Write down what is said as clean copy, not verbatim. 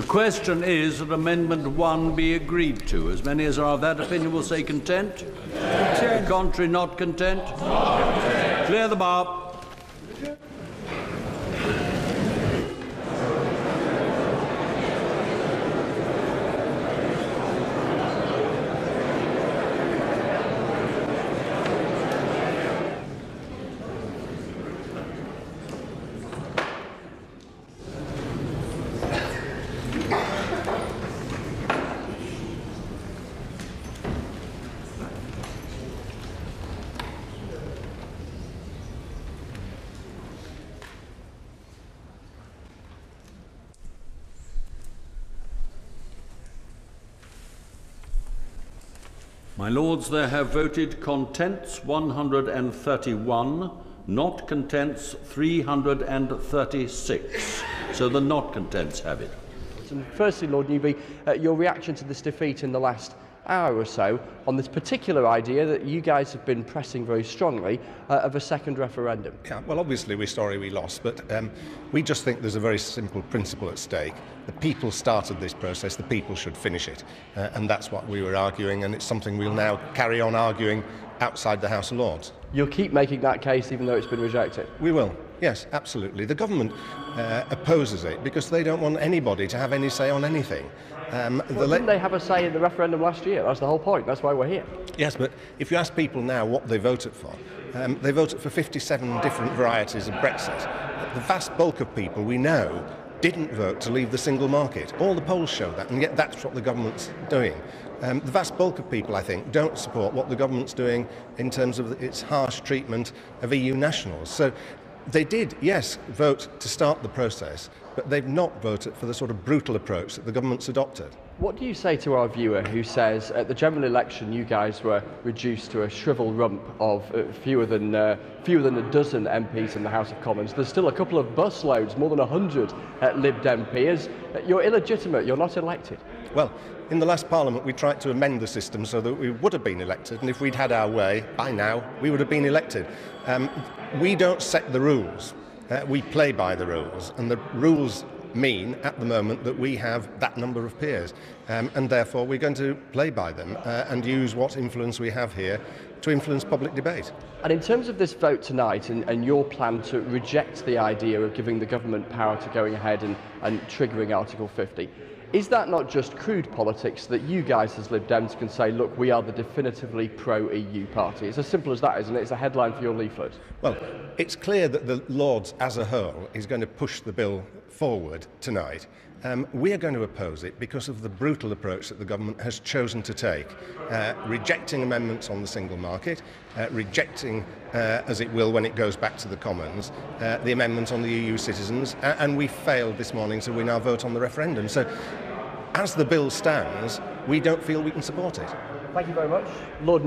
The question is that Amendment 1 be agreed to. As many as are of that opinion will say content. Content. Contrary, not content. Not content. Clear the bar. My Lords, there have voted contents 131, not contents 336. So the not contents have it. Firstly, Lord Newby, your reaction to this defeat in the last hour or so on this particular idea that you guys have been pressing very strongly of a second referendum. Yeah, well, obviously we're sorry we lost, but we just think there's a very simple principle at stake. The people started this process, the people should finish it, and that's what we were arguing, and it's something we'll now carry on arguing outside the House of Lords. You'll keep making that case even though it's been rejected? We will, yes, absolutely. The government opposes it because they don't want anybody to have any say on anything. Didn't they have a say in the referendum last year? That's the whole point. That's why we're here. Yes, but if you ask people now what they voted for, they voted for 57 different varieties of Brexit. The vast bulk of people we know didn't vote to leave the single market. All the polls show that, and yet that's what the government's doing. The vast bulk of people, I think, don't support what the government's doing in terms of its harsh treatment of EU nationals. So they did, yes, vote to start the process, but they've not voted for the sort of brutal approach that the government's adopted. What do you say to our viewer who says at the general election you guys were reduced to a shrivel rump of fewer than a dozen MPs in the House of Commons? There's still a couple of busloads, more than 100 Lib Dem peers. You're illegitimate, you're not elected. Well, in the last Parliament we tried to amend the system so that we would have been elected, and if we'd had our way, by now, we would have been elected. We don't set the rules, we play by the rules, and the rules mean at the moment that we have that number of peers, and therefore we're going to play by them and use what influence we have here to influence public debate. And in terms of this vote tonight and your plan to reject the idea of giving the government power to going ahead and triggering Article 50, is that not just crude politics that you guys as Lib Dems can say, look, we are the definitively pro-EU party? It's as simple as that, isn't it? It's a headline for your leaflet. Well, it's clear that the Lords as a whole is going to push the bill forward tonight. We are going to oppose it because of the brutal approach that the government has chosen to take, rejecting amendments on the single market, rejecting, as it will when it goes back to the Commons, the amendment on the EU citizens, and we failed this morning, so we now vote on the referendum. So, as the bill stands, we don't feel we can support it. Thank you very much. Lord